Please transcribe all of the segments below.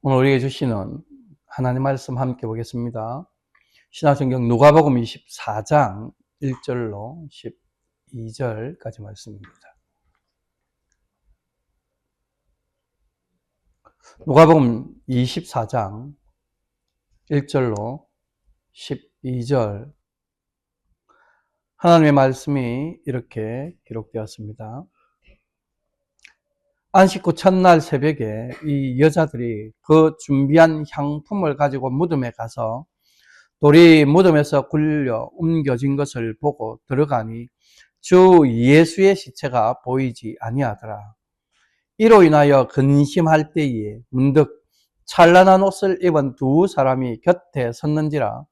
오늘 우리에게 주시는 하나님 말씀 함께 보겠습니다. 신약성경 누가복음 24장 1절로 12절까지 말씀입니다. 누가복음 24장 1절로 12절 하나님의 말씀이 이렇게 기록되었습니다. 안식 후 첫날 새벽에 이 여자들이 그 준비한 향품을 가지고 무덤에 가서 돌이 무덤에서 굴려 옮겨진 것을 보고 들어가니 주 예수의 시체가 보이지 아니하더라. 이로 인하여 근심할 때에 문득 찬란한 옷을 입은 두 사람이 곁에 섰는지라.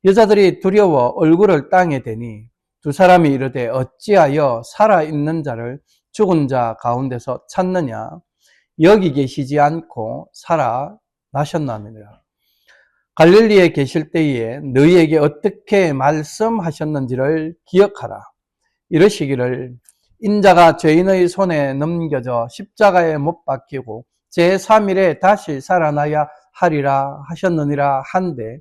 여자들이 두려워 얼굴을 땅에 대니 두 사람이 이르되 어찌하여 살아있는 자를 죽은 자 가운데서 찾느냐? 여기 계시지 않고 살아나셨나니라. 갈릴리에 계실 때에 너희에게 어떻게 말씀하셨는지를 기억하라. 이러시기를 인자가 죄인의 손에 넘겨져 십자가에 못 박히고 제3일에 다시 살아나야 하리라 하셨느니라 한데,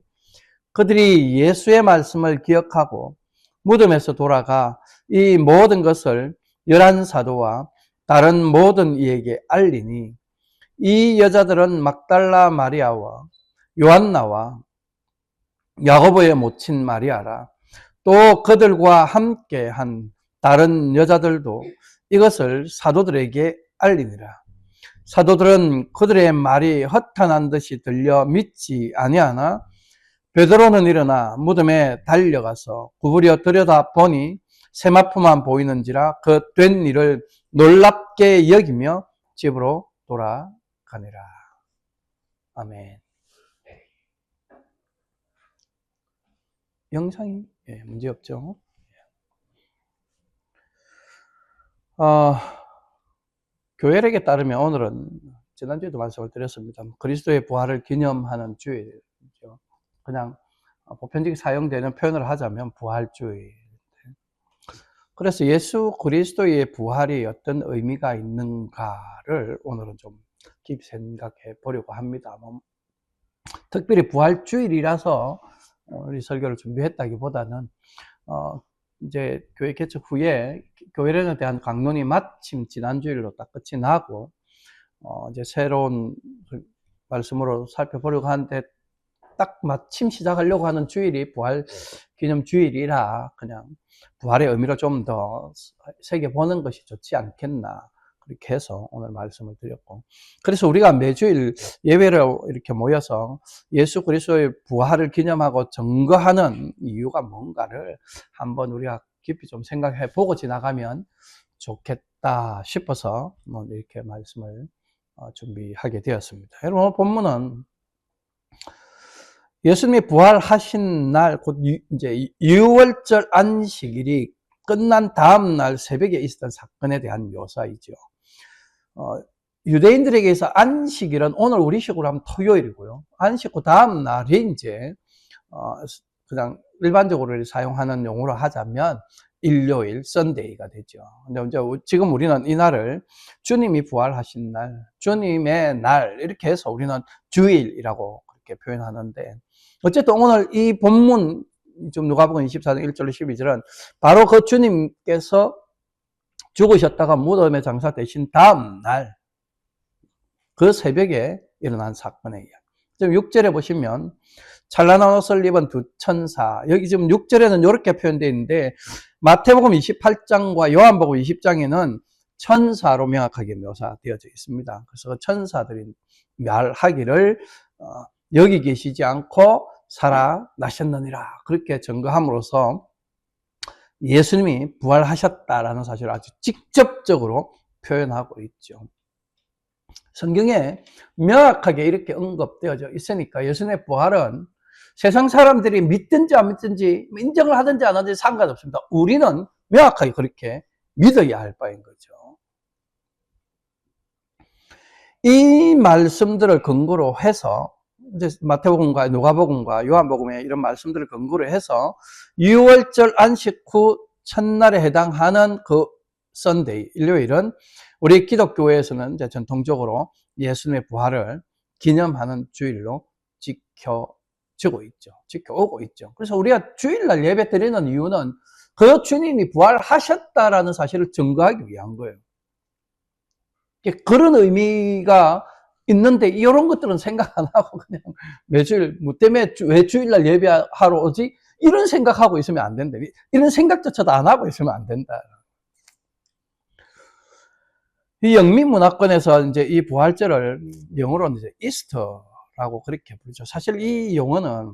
그들이 예수의 말씀을 기억하고 무덤에서 돌아가 이 모든 것을 11사도와 다른 모든 이에게 알리니, 이 여자들은 막달라 마리아와 요한나와 야고보의 모친 마리아라. 또 그들과 함께 한 다른 여자들도 이것을 사도들에게 알리니라. 사도들은 그들의 말이 허탄한 듯이 들려 믿지 아니하나 베드로는 일어나 무덤에 달려가서 구부려 들여다 보니 세마포만 보이는지라 그 된 일을 놀랍게 여기며 집으로 돌아가니라. 아멘. 영상이 문제없죠? 교회력에 따르면 오늘은 지난주에도 말씀을 드렸습니다. 그리스도의 부활을 기념하는 주일이죠. 그냥 보편적인 사용되는 표현을 하자면 부활주의. 그래서 예수 그리스도의 부활이 어떤 의미가 있는가를 오늘은 좀 깊이 생각해 보려고 합니다. 특별히 부활주일이라서 우리 설교를 준비했다기보다는 이제 교회 개척 후에 교회론에 대한 강론이 마침 지난주일로 딱 끝이 나고 이제 새로운 말씀으로 살펴보려고 하는데 딱 마침 시작하려고 하는 주일이 부활 기념 주일이라 그냥 부활의 의미를 좀 더 새겨보는 것이 좋지 않겠나, 그렇게 해서 오늘 말씀을 드렸고, 그래서 우리가 매주일 예배로 이렇게 모여서 예수 그리스도의 부활을 기념하고 증거하는 이유가 뭔가를 한번 우리가 깊이 좀 생각해 보고 지나가면 좋겠다 싶어서 이렇게 말씀을 준비하게 되었습니다. 여러분, 오늘 본문은 예수님이 부활하신 날, 곧 이제 유월절 안식일이 끝난 다음 날 새벽에 있었던 사건에 대한 묘사이죠. 유대인들에게서 안식일은 오늘 우리식으로 하면 토요일이고요. 안식 후 다음 날이 이제 그냥 일반적으로 사용하는 용어로 하자면 일요일, 썬데이가 되죠. 근데 이제 지금 우리는 이 날을 주님이 부활하신 날, 주님의 날 이렇게 해서 우리는 주일이라고 그렇게 표현하는데, 어쨌든 오늘 이 본문 좀 누가복음 24장 1절로 12절은 바로 그 주님께서 죽으셨다가 무덤에 장사되신 다음 날 그 새벽에 일어난 사건의 이야기. 지금 6절에 보시면 찬란한 옷을 입은 두 천사, 여기 지금 6절에는 이렇게 표현되어 있는데 마태복음 28장과 요한복음 20장에는 천사로 명확하게 묘사되어져 있습니다. 그래서 그 천사들이 말하기를 여기 계시지 않고 살아나셨느니라, 그렇게 증거함으로써 예수님이 부활하셨다라는 사실을 아주 직접적으로 표현하고 있죠. 성경에 명확하게 이렇게 언급되어져 있으니까 예수님의 부활은 세상 사람들이 믿든지 안 믿든지 인정을 하든지 안 하든지 상관없습니다. 우리는 명확하게 그렇게 믿어야 할 바인 거죠. 이 말씀들을 근거로 해서 이제 마태복음과 누가복음과 요한복음의 이런 말씀들을 근거로 해서 유월절 안식 후 첫날에 해당하는 그 썬데이, 일요일은 우리 기독교에서는 이제 전통적으로 예수님의 부활을 기념하는 주일로 지켜지고 있죠. 지켜오고 있죠. 그래서 우리가 주일날 예배 드리는 이유는 그 주님이 부활하셨다라는 사실을 증거하기 위한 거예요. 그런 의미가 있는데 이런 것들은 생각 안 하고 그냥 매주일 뭐 때문에 왜 주일날 예배하러 오지? 이런 생각하고 있으면 안 된다. 이런 생각조차도 안 하고 있으면 안 된다. 이 영미 문화권에서 이제 이 부활절을 영어로는 이제 이스터라고 그렇게 부르죠. 사실 이 용어는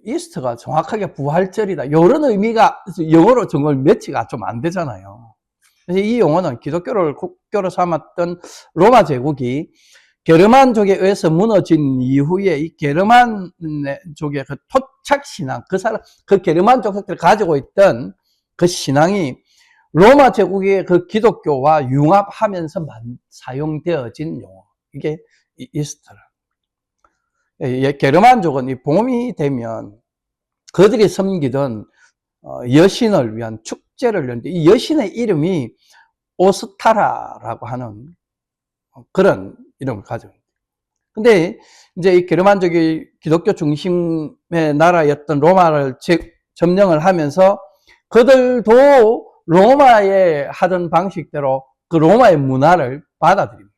이스터가 정확하게 부활절이다. 이런 의미가 영어로 정말 매치가 좀 안 되잖아요. 그래서 이 용어는 기독교를 국교로 삼았던 로마 제국이 게르만족에 의해서 무너진 이후에 이 게르만족의 그 토착 신앙, 그 게르만족들이 가지고 있던 그 신앙이 로마 제국의 그 기독교와 융합하면서 사용되어진 용어. 이게 이스터라. 게르만족은 이 봄이 되면 그들이 섬기던 여신을 위한 축제를 열는데 이 여신의 이름이 오스타라라고 하는 그런 이름을 가지고 있습니다. 근데 이제 이 게르만족이 기독교 중심의 나라였던 로마를 점령을 하면서 그들도 로마에 하던 방식대로 그 로마의 문화를 받아들입니다.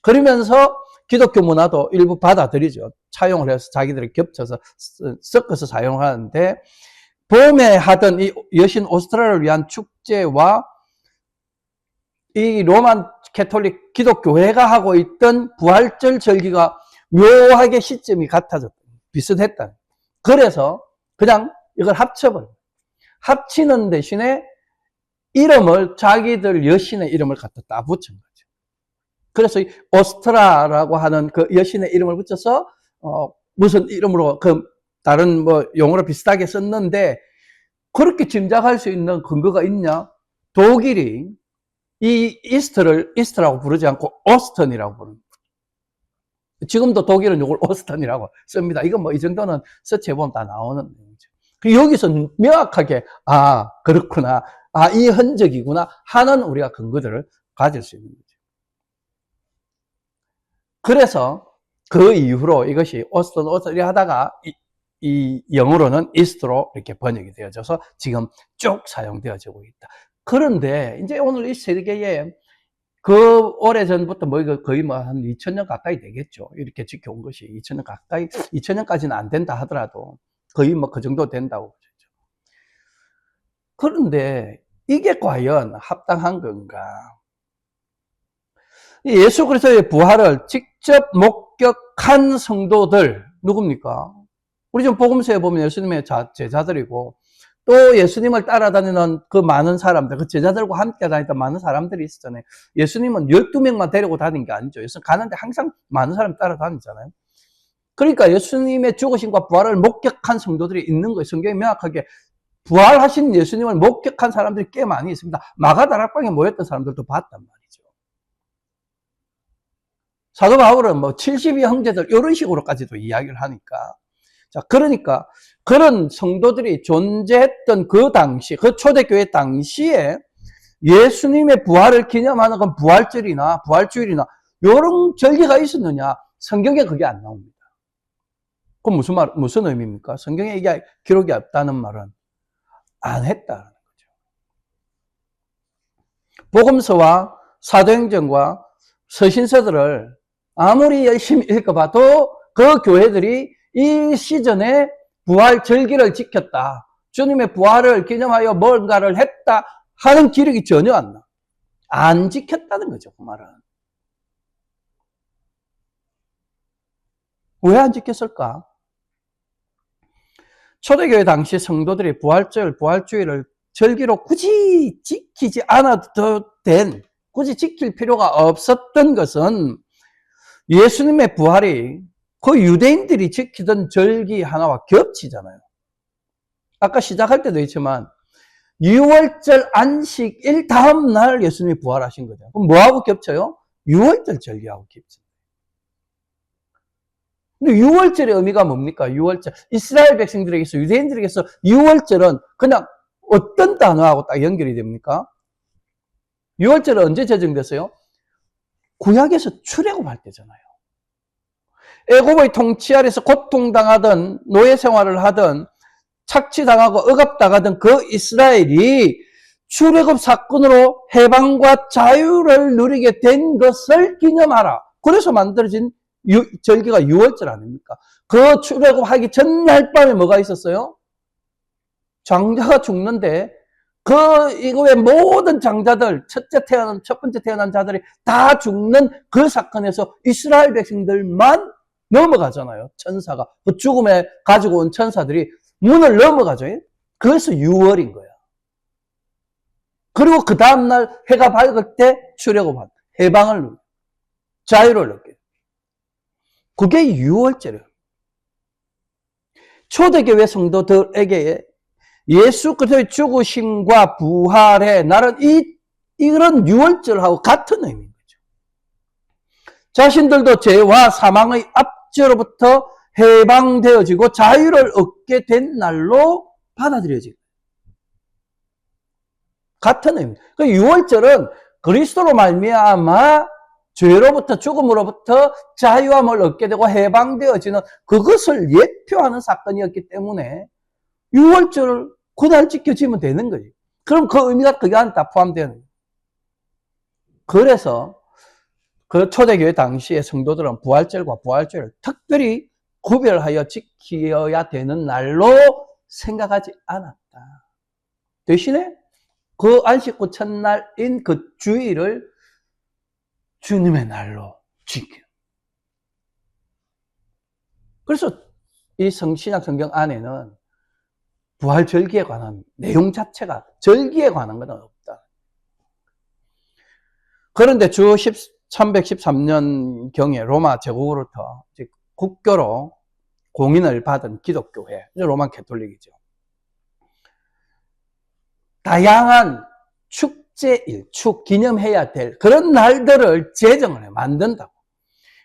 그러면서 기독교 문화도 일부 받아들이죠. 차용을 해서 자기들이 겹쳐서 섞어서 사용하는데 봄에 하던 이 여신 오스트라를 위한 축제와 이 로만 캐톨릭 기독교회가 하고 있던 부활절 절기가 묘하게 시점이 같아졌다. 비슷했다. 그래서 그냥 이걸 합쳐버려요. 합치는 대신에 이름을 자기들 여신의 이름을 갖다 딱 붙인 거죠. 그래서 이 오스트라라고 하는 그 여신의 이름을 붙여서 무슨 이름으로 그 다른 뭐 용어로 비슷하게 썼는데 그렇게 짐작할 수 있는 근거가 있냐? 독일이 이 이스트라고 부르지 않고 오스턴이라고 부릅니다. 지금도 독일은 이걸 오스턴이라고 씁니다. 이건 뭐 이 정도는 서치해보면 다 나오는 내용이죠. 여기서 명확하게 그렇구나, 이 흔적이구나 하는 우리가 근거들을 가질 수 있는 거죠. 그래서 그 이후로 이것이 오스턴 이렇게 하다가 이 영어로는 이스트로 이렇게 번역이 되어져서 지금 쭉 사용되어지고 있다. 그런데 이제 오늘 이 세계에 그 오래전부터 뭐 거의 뭐 한 2000년 가까이 되겠죠. 이렇게 지켜온 것이 2000년 가까이, 2000년까지는 안 된다 하더라도 거의 뭐 그 정도 된다고 그러죠. 그런데 이게 과연 합당한 건가? 예수 그리스도의 부활을 직접 목격한 성도들 누굽니까? 우리 지금 복음서에 보면 예수님의 제자들이고 또 예수님을 따라다니는 그 많은 사람들, 그 제자들과 함께 다니던 많은 사람들이 있었잖아요. 예수님은 12명만 데리고 다닌 게 아니죠. 예수님 가는데 항상 많은 사람 따라다니잖아요. 그러니까 예수님의 죽으심과 부활을 목격한 성도들이 있는 거예요. 성경이 명확하게 부활하신 예수님을 목격한 사람들이 꽤 많이 있습니다. 마가다락방에 모였던 사람들도 봤단 말이죠. 사도 바울은 뭐 70위 형제들 이런 식으로까지도 이야기를 하니까 자, 그러니까 그런 성도들이 존재했던 그 당시, 그 초대교회 당시에 예수님의 부활을 기념하는 건 부활절이나 부활주일이나 이런 절기가 있었느냐? 성경에 그게 안 나옵니다. 그럼 무슨 의미입니까? 성경에 이게 기록이 없다는 말은 안 했다는 거죠. 복음서와 사도행전과 서신서들을 아무리 열심히 읽어봐도 그 교회들이 이 시즌에 부활 절기를 지켰다. 주님의 부활을 기념하여 뭔가를 했다 하는 기록이 전혀 안 나. 안 지켰다는 거죠, 그 말은. 왜 안 지켰을까? 초대교회 당시 성도들이 부활절, 부활주일을 절기로 굳이 지키지 않아도 굳이 지킬 필요가 없었던 것은 예수님의 부활이 그 유대인들이 지키던 절기 하나와 겹치잖아요. 아까 시작할 때도 있지만 6월절 안식일 다음 날 예수님이 부활하신 거죠. 그럼 뭐하고 겹쳐요? 6월절 절기하고 겹쳐요. 근데 6월절의 의미가 뭡니까? 6월절. 이스라엘 백성들에게서, 유대인들에게서 6월절은 그냥 어떤 단어하고 딱 연결이 됩니까? 6월절은 언제 제정됐어요? 구약에서 출애굽할 때잖아요. 애굽의 통치 아래서 고통당하던 노예 생활을 하던 착취당하고 억압당하던 그 이스라엘이 출애굽 사건으로 해방과 자유를 누리게 된 것을 기념하라. 그래서 만들어진 절기가 유월절 아닙니까? 그 출애굽하기 전날 밤에 뭐가 있었어요? 장자가 죽는데 이거의 모든 장자들, 첫 번째 태어난 자들이 다 죽는 그 사건에서 이스라엘 백성들만 넘어가잖아요. 천사가. 그 죽음에 가지고 온 천사들이 문을 넘어가죠. 그래서 6월인 거야. 그리고 그 다음날 해가 밝을 때 출애굽한 해방을 누려. 자유를 얻게. 그게 6월절이에요. 초대교회 성도들에게 예수 그리스도의 죽으심과 부활의 날은 이런 6월절하고 같은 의미인 거죠. 자신들도 죄와 사망의 압제로부터 해방되어지고 자유를 얻게 된 날로 받아들여지고 같은 의미. 그 6월절은 그리스도로 말미암아 죄로부터 죽음으로부터 자유함을 얻게 되고 해방되어지는 그것을 예표하는 사건이었기 때문에 6월절을 그날 지켜지면 되는 거지. 그럼 그 의미가 그게 안에 다 포함되는 거예요. 그래서 그 초대교회 당시의 성도들은 부활절과 부활절을 특별히 구별하여 지켜야 되는 날로 생각하지 않았다. 대신에 그 안식구 첫날인 그 주일을 주님의 날로 지켜. 그래서 이 신약 성경 안에는 부활 절기에 관한 내용 자체가 절기에 관한 건 없다. 그런데 주 313년경에 로마 제국으로부터 국교로 공인을 받은 기독교회, 로마 캐톨릭이죠. 다양한 축제일, 기념해야 될 그런 날들을 제정을 해, 만든다고.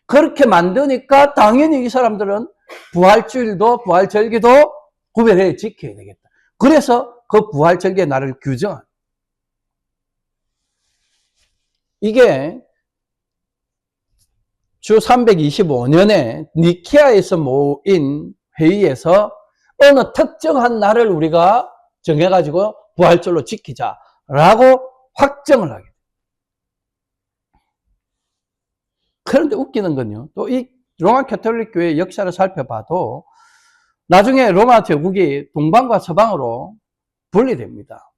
그렇게 만드니까 당연히 이 사람들은 부활주일도 부활절기도 구별해 지켜야 되겠다. 그래서 그 부활절기의 날을 규정한. 이게 주 325년에 니케아에서 모인 회의에서 어느 특정한 날을 우리가 정해가지고 부활절로 지키자라고 확정을 하게 돼요. 그런데 웃기는 건요. 또 이 로마 캐톨릭 교회의 역사를 살펴봐도 나중에 로마 제국이 동방과 서방으로 분리됩니다.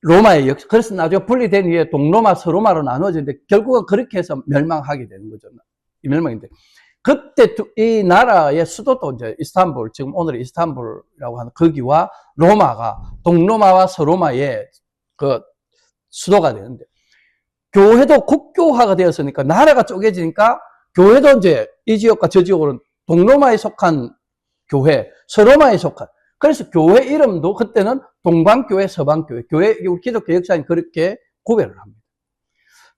로마의 역사. 그래서 나중에 분리된 후에 동로마, 서로마로 나눠지는데 결국은 그렇게 해서 멸망하게 되는 거죠. 이 멸망인데. 그때 이 나라의 수도도 이제 이스탄불, 지금 오늘의 이스탄불이라고 하는 거기와 로마가 동로마와 서로마의 그 수도가 되는데 교회도 국교화가 되었으니까 나라가 쪼개지니까 교회도 이제 이 지역과 저 지역으로는 동로마에 속한 교회, 서로마에 속한. 그래서 교회 이름도 그때는 동방교회, 서방교회. 우리 기독교 역사는 그렇게 구별을 합니다.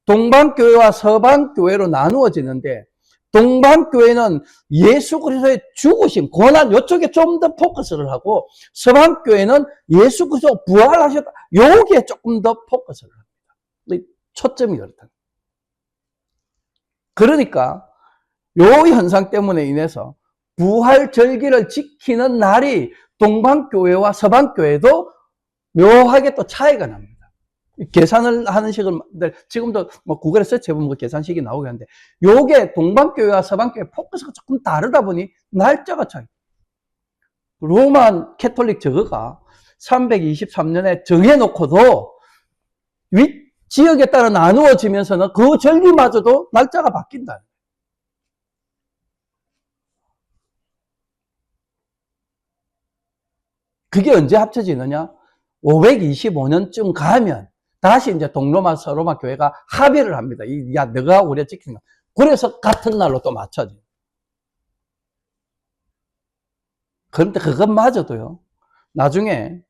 동방교회와 서방교회로 나누어지는데 동방교회는 예수 그리스도의 죽으심, 고난 이쪽에 좀 더 포커스를 하고 서방교회는 예수 그리스도 부활하셨다. 여기에 조금 더 포커스를 합니다. 초점이 그렇다. 그러니까 이 현상 때문에 인해서 부활절기를 지키는 날이 동방교회와 서방교회도 묘하게 또 차이가 납니다. 계산을 하는 식을, 지금도 뭐 구글에 서치해보면 그 계산식이 나오긴 하는데, 요게 동방교회와 서방교회 포커스가 조금 다르다 보니 날짜가 차이. 로마 캐톨릭 저거가 323년에 정해놓고도 윗 지역에 따라 나누어지면서는 그 절기마저도 날짜가 바뀐다. 그게 언제 합쳐지느냐? 525년쯤 가면 다시 이제 동로마, 서로마 교회가 합의를 합니다. 야, 너가 우리가 지키는 거. 그래서 같은 날로 또 맞춰져. 그런데 그것마저도요, 나중에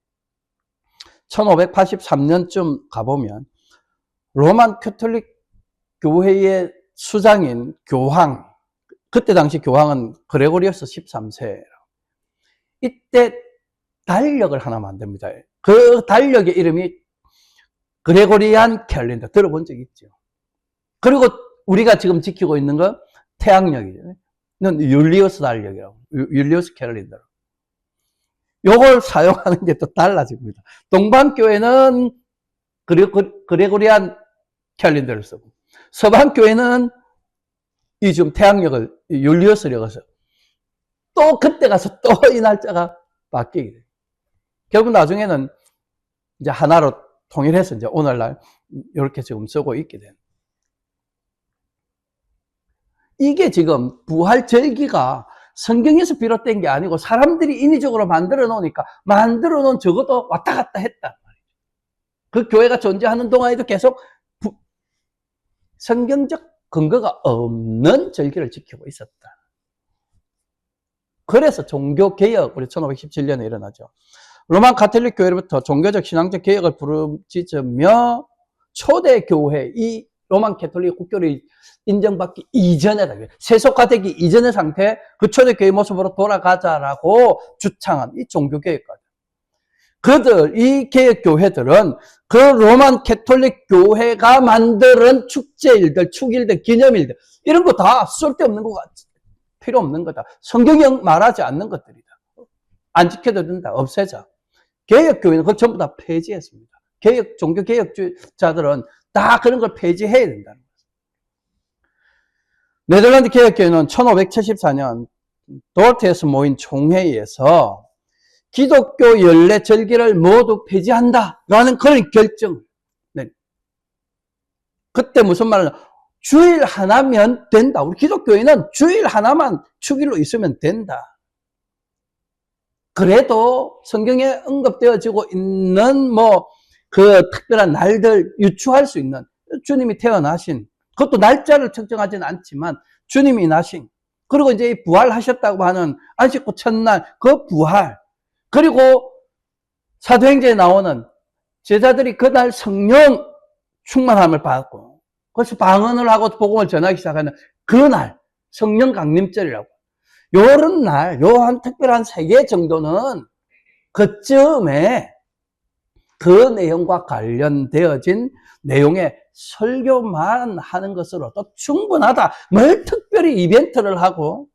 1583년쯤 가보면 로만 캐톨릭 교회의 수장인 교황, 그때 당시 교황은 그레고리우스 13세. 이때 달력을 하나 만듭니다. 그 달력의 이름이 그레고리안 캘린더 들어본 적 있죠? 그리고 우리가 지금 지키고 있는 건 태양력이죠. 율리우스 달력이라고. 율리우스 캘린더. 요걸 사용하는 게 또 달라집니다. 동방교회는 그레고리안 캘린더를 쓰고, 서방교회는 이 지금 태양력을, 율리우스력을 써요. 또 그때 가서 또 이 날짜가 바뀌게 돼요. 결국 나중에는 이제 하나로 통일해서 이제 오늘날 이렇게 지금 쓰고 있게 돼요. 이게 지금 부활 절기가 성경에서 비롯된 게 아니고 사람들이 인위적으로 만들어 놓으니까 만들어 놓은 적어도 왔다 갔다 했단 말이죠. 그 교회가 존재하는 동안에도 계속 성경적 근거가 없는 절기를 지키고 있었다. 그래서 종교개혁, 우리 1517년에 일어나죠. 로마 가톨릭 교회로부터 종교적 신앙적 개혁을 부르짖으며 초대교회, 이 로만 가톨릭 국교를 인정받기 이전에다, 세속화되기 이전의 상태, 그 초대교회 모습으로 돌아가자라고 주창한 이 종교개혁까지. 이 개혁교회들은 그 로만 가톨릭 교회가 만드는 축제일들, 축일들, 기념일들, 이런 거 다 쓸데없는 거 같지. 필요 없는 거다. 성경이 말하지 않는 것들이다. 안 지켜도 된다. 없애자. 개혁교회는 그걸 전부 다 폐지했습니다. 종교개혁자들은 다 그런 걸 폐지해야 된다는 거죠. 네덜란드 개혁교회는 1574년 도르트에서 모인 총회에서 기독교 연례 절기를 모두 폐지한다라는 그런 결정을 내. 그때 무슨 말을 주일 하나면 된다. 우리 기독교인은 주일 하나만 축일로 있으면 된다. 그래도 성경에 언급되어지고 있는 그 특별한 날들 유추할 수 있는 주님이 태어나신, 그것도 날짜를 측정하지는 않지만 주님이 나신, 그리고 이제 부활하셨다고 하는 안식구 첫날 그 부활, 그리고 사도행전에 나오는 제자들이 그날 성령 충만함을 받고 그래서 방언을 하고 복음을 전하기 시작하는 그날 성령 강림절이라고. 요런 날, 요 한 특별한 3개 정도는 그쯤에 그 내용과 관련되어진 내용의 설교만 하는 것으로도 충분하다. 뭘 특별히 이벤트를 하고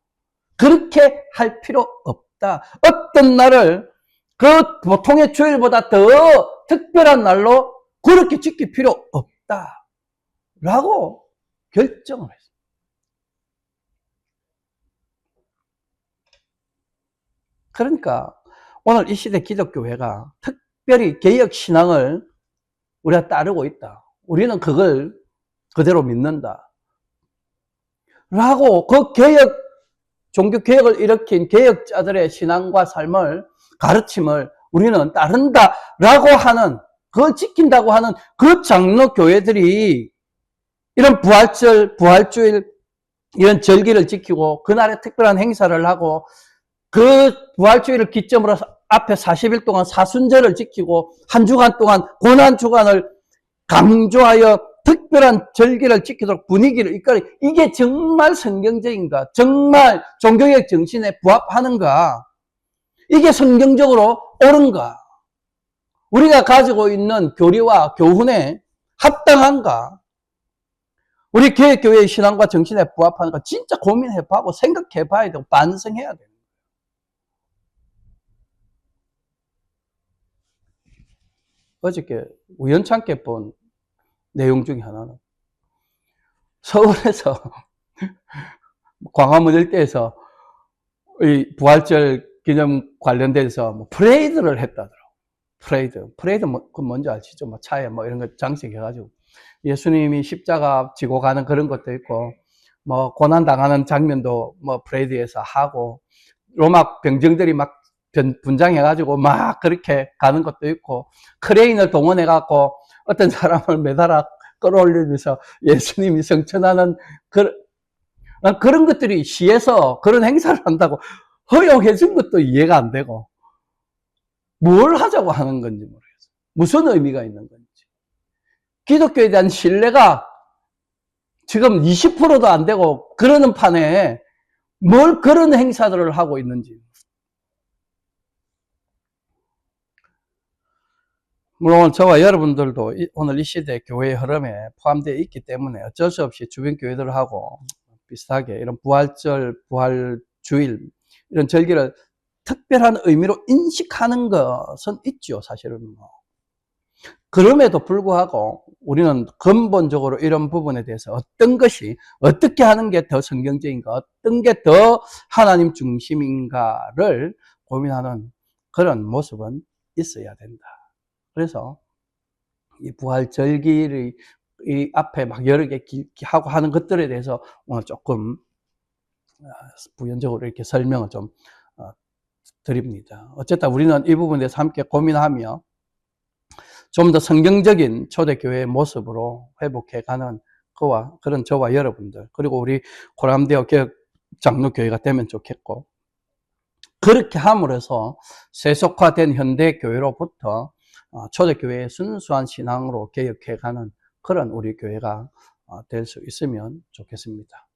그렇게 할 필요 없다. 어떤 날을 그 보통의 주일보다 더 특별한 날로 그렇게 지킬 필요 없다. 라고 결정을 했습니다. 그러니까 오늘 이 시대 기독교회가 특별히 개혁 신앙을 우리가 따르고 있다. 우리는 그걸 그대로 믿는다. 라고 그 종교 개혁을 일으킨 개혁자들의 신앙과 삶을, 가르침을 우리는 따른다. 라고 하는, 그걸 지킨다고 하는 그 장로 교회들이 이런 부활절, 부활주일, 이런 절기를 지키고 그날에 특별한 행사를 하고 그 부활주일을 기점으로 앞에 40일 동안 사순절을 지키고 한 주간 동안 고난주간을 강조하여 특별한 절기를 지키도록 분위기를 이끌어, 이게 정말 성경적인가? 정말 종교개혁 정신에 부합하는가? 이게 성경적으로 옳은가? 우리가 가지고 있는 교리와 교훈에 합당한가? 우리 개혁교회의 신앙과 정신에 부합하는가? 진짜 고민해봐고 생각해봐야 되고 반성해야 돼요. 어저께 우연찮게 본 내용 중에 하나는 서울에서 광화문 일대에서 이 부활절 기념 관련돼서 프레이드를 했다더라고. 프레이드 그 뭔지 아시죠? 차에 이런 거 장식해가지고 예수님이 십자가 지고 가는 그런 것도 있고 고난 당하는 장면도 프레이드에서 하고 로마 병정들이 막 분장해가지고 막 그렇게 가는 것도 있고 크레인을 동원해갖고 어떤 사람을 매달아 끌어올리면서 예수님이 성천하는 그런 것들이 시에서 그런 행사를 한다고 허용해 준 것도 이해가 안 되고 뭘 하자고 하는 건지 모르겠어요. 무슨 의미가 있는 건지. 기독교에 대한 신뢰가 지금 20%도 안 되고 그러는 판에 뭘 그런 행사들을 하고 있는지. 물론 저와 여러분들도 오늘 이 시대 교회의 흐름에 포함되어 있기 때문에 어쩔 수 없이 주변 교회들하고 비슷하게 이런 부활절, 부활주일 이런 절기를 특별한 의미로 인식하는 것은 있죠, 사실은. 그럼에도 불구하고 우리는 근본적으로 이런 부분에 대해서 어떤 것이 어떻게 하는 게 더 성경적인가, 어떤 게 더 하나님 중심인가를 고민하는 그런 모습은 있어야 된다. 그래서 이 부활절기를 이 앞에 막 여러 개 하고 하는 것들에 대해서 오늘 조금 부연적으로 이렇게 설명을 좀 드립니다. 어쨌든 우리는 이 부분에 대해서 함께 고민하며 좀 더 성경적인 초대교회의 모습으로 회복해가는 그런 저와 여러분들, 그리고 우리 고람대어 개혁 장로교회가 되면 좋겠고, 그렇게 함으로써 세속화된 현대교회로부터 초대교회의 순수한 신앙으로 개혁해가는 그런 우리 교회가 될 수 있으면 좋겠습니다.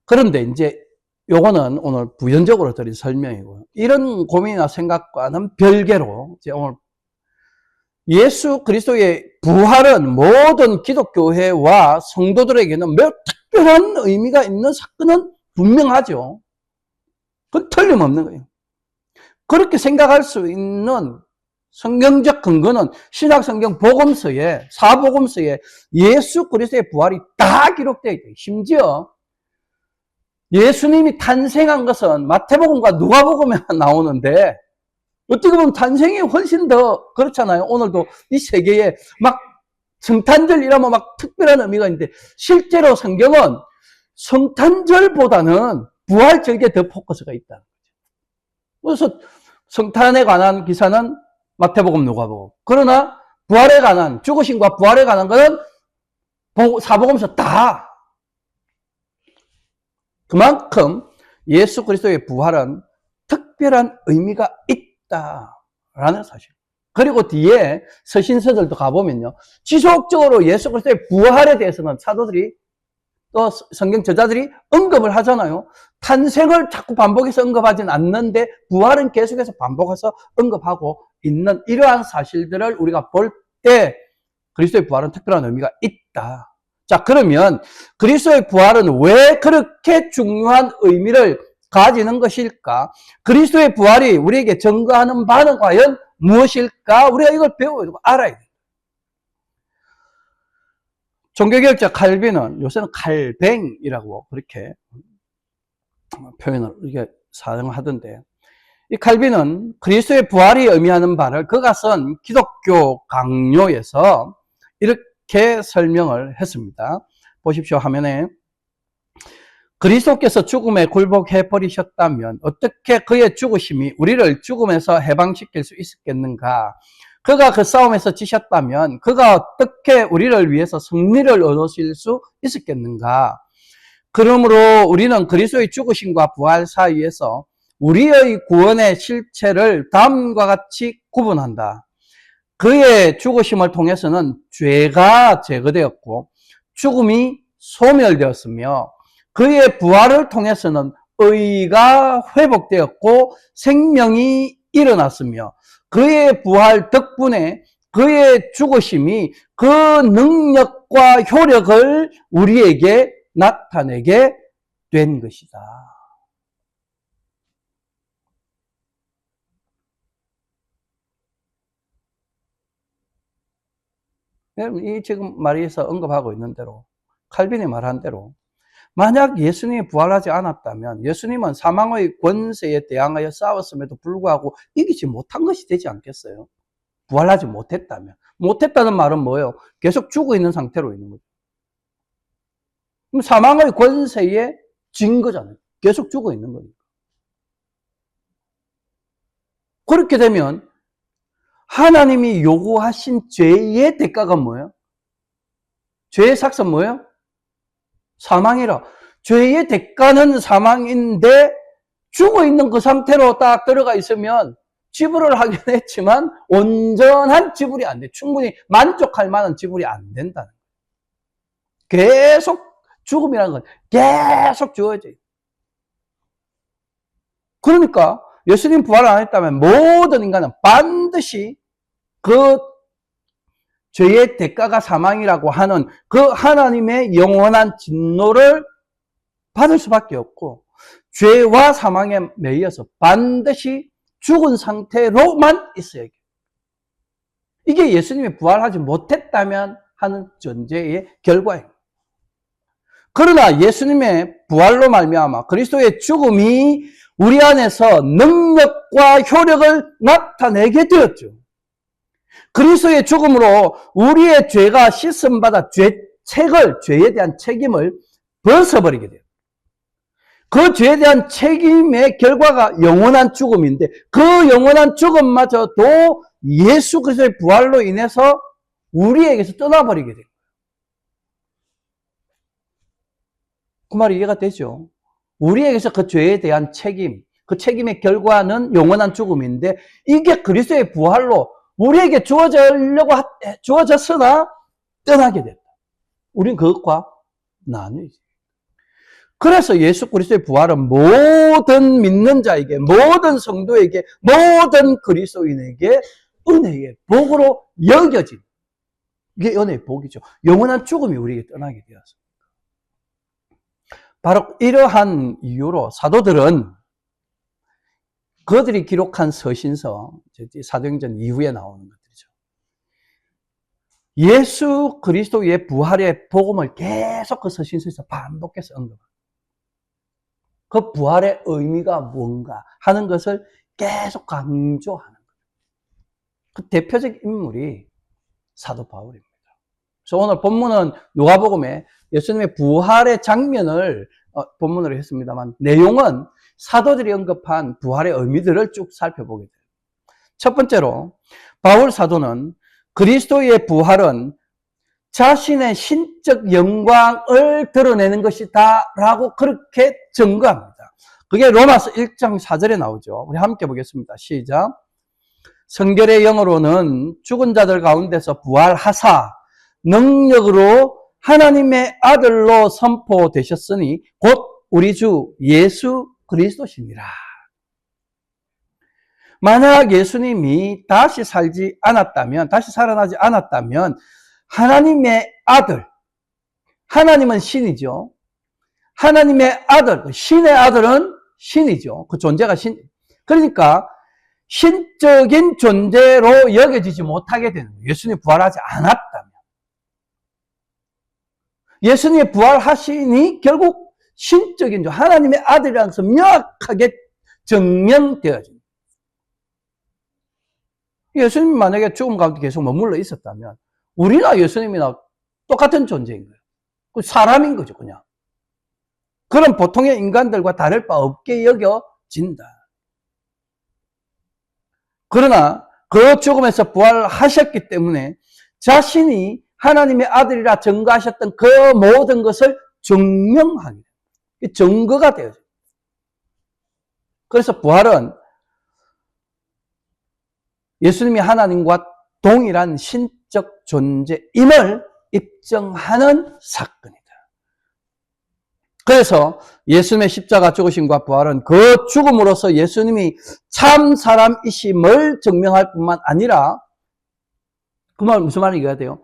그런데 이제 요거는 오늘 부연적으로 드린 설명이고요. 이런 고민이나 생각과는 별개로 이제 오늘 예수 그리스도의 부활은 모든 기독교회와 성도들에게는 매우 특별한 의미가 있는 사건은 분명하죠. 그건 틀림없는 거예요. 그렇게 생각할 수 있는 성경적 근거는 신약성경 복음서에, 사복음서에 예수 그리스도의 부활이 다 기록되어 있대요. 심지어 예수님이 탄생한 것은 마태복음과 누가복음에 나오는데 어떻게 보면 탄생이 훨씬 더 그렇잖아요. 오늘도 이 세계에 막 성탄절 이라면 막 특별한 의미가 있는데 실제로 성경은 성탄절보다는 부활절기에 더 포커스가 있다. 그래서 성탄에 관한 기사는 마태복음, 누가복음. 그러나 부활에 관한, 죽으심과 부활에 관한 것은 사복음서 다. 그만큼 예수 그리스도의 부활은 특별한 의미가 있다라는 사실. 그리고 뒤에 서신서들도 가보면요, 지속적으로 예수 그리스도의 부활에 대해서는 사도들이 또 성경 저자들이 언급을 하잖아요. 탄생을 자꾸 반복해서 언급하진 않는데 부활은 계속해서 반복해서 언급하고 있는 이러한 사실들을 우리가 볼 때 그리스도의 부활은 특별한 의미가 있다. 자, 그러면 그리스도의 부활은 왜 그렇게 중요한 의미를 가지는 것일까? 그리스도의 부활이 우리에게 증거하는 바는 과연 무엇일까? 우리가 이걸 배우고 알아야 돼요. 종교개혁자 칼빈은 요새는 칼뱅이라고 그렇게 표현을 이게 사용하던데, 이 칼빈은 그리스도의 부활이 의미하는 바를 그가 쓴 기독교 강요에서 이렇게 설명을 했습니다. 보십시오. 화면에 그리스도께서 죽음에 굴복해 버리셨다면 어떻게 그의 죽으심이 우리를 죽음에서 해방시킬 수 있었겠는가? 그가 그 싸움에서 지셨다면 그가 어떻게 우리를 위해서 승리를 얻으실 수 있었겠는가? 그러므로 우리는 그리스도의 죽으심과 부활 사이에서 우리의 구원의 실체를 다음과 같이 구분한다. 그의 죽으심을 통해서는 죄가 제거되었고 죽음이 소멸되었으며 그의 부활을 통해서는 의가 회복되었고 생명이 일어났으며 그의 부활 덕분에 그의 죽으심이 그 능력과 효력을 우리에게 나타내게 된 것이다. 이 지금 말에서 언급하고 있는 대로, 칼빈이 말한 대로, 만약 예수님이 부활하지 않았다면 예수님은 사망의 권세에 대항하여 싸웠음에도 불구하고 이기지 못한 것이 되지 않겠어요? 부활하지 못했다면. 못했다는 말은 뭐예요? 계속 죽어 있는 상태로 있는 거죠. 그럼 사망의 권세에 진 거잖아요. 계속 죽어 있는 거니까. 그렇게 되면 하나님이 요구하신 죄의 대가가 뭐예요? 죄의 삭은 뭐예요? 사망이라. 죄의 대가는 사망인데 죽어 있는 그 상태로 딱 들어가 있으면 지불을 하긴 했지만 온전한 지불이 안 돼. 충분히 만족할 만한 지불이 안 된다는 거예요. 계속 죽음이라는 건 계속 주어져요. 그러니까 예수님 부활을 안 했다면 모든 인간은 반드시 그 죄의 대가가 사망이라고 하는 그 하나님의 영원한 진노를 받을 수밖에 없고, 죄와 사망에 매여서 반드시 죽은 상태로만 있어야 해요. 이게 예수님이 부활하지 못했다면 하는 전제의 결과예요. 그러나 예수님의 부활로 말미암아 그리스도의 죽음이 우리 안에서 능력과 효력을 나타내게 되었죠. 그리스도의 죽음으로 우리의 죄가 씻음받아 죄에 대한 책임을 벗어버리게 돼요. 그 죄에 대한 책임의 결과가 영원한 죽음인데, 그 영원한 죽음마저도 예수 그리스도의 부활로 인해서 우리에게서 떠나버리게 돼요. 그 말이 이해가 되죠? 우리에게서 그 죄에 대한 책임, 그 책임의 결과는 영원한 죽음인데, 이게 그리스도의 부활로 우리에게 주어졌으나 떠나게 됐다. 우린 그것과 나뉘지. 그래서 예수 그리스도의 부활은 모든 믿는 자에게, 모든 성도에게, 모든 그리스도인에게 은혜의 복으로 여겨진, 이게 은혜의 복이죠. 영원한 죽음이 우리에게 떠나게 되었습니다. 바로 이러한 이유로 사도들은 그들이 기록한 서신서, 사도행전 이후에 나오는 것들이죠. 예수 그리스도의 부활의 복음을 계속 그 서신서에서 반복해서 언급합니다. 그 부활의 의미가 뭔가 하는 것을 계속 강조하는 거예요. 그 대표적 인물이 사도 바울입니다. 그래서 오늘 본문은 누가복음에 예수님의 부활의 장면을 본문으로 했습니다만, 내용은 사도들이 언급한 부활의 의미들을 쭉 살펴보게 돼요. 첫 번째로 바울 사도는 그리스도의 부활은 자신의 신적 영광을 드러내는 것이다 라고 그렇게 증거합니다. 그게 로마서 1장 4절에 나오죠. 우리 함께 보겠습니다. 시작. 성결의 영으로는 죽은 자들 가운데서 부활하사 능력으로 하나님의 아들로 선포되셨으니 곧 우리 주 예수 그리스도시니라. 만약 예수님이 다시 살지 않았다면, 다시 살아나지 않았다면 하나님의 아들, 하나님은 신이죠. 하나님의 아들, 신의 아들은 신이죠. 그 존재가 신. 그러니까 신적인 존재로 여겨지지 못하게 되는 거예요. 예수님이 부활하지 않았다면. 예수님이 부활하시니 결국 신적인 존재, 하나님의 아들이라는 것은 명확하게 증명되어집니다. 예수님이 만약에 죽음 가운데 계속 머물러 있었다면 우리나 예수님이나 똑같은 존재인 거예요. 사람인 거죠, 그냥. 그런 보통의 인간들과 다를 바 없게 여겨진다. 그러나 그 죽음에서 부활하셨기 때문에 자신이 하나님의 아들이라 증거하셨던 그 모든 것을 증명하게 돼요. 증거가 되어요. 그래서 부활은 예수님이 하나님과 동일한 신적 존재임을 입증하는 사건이다. 그래서 예수님의 십자가 죽으심과 부활은 그 죽음으로써 예수님이 참 사람이심을 증명할 뿐만 아니라, 그 말 무슨 말인지 돼요?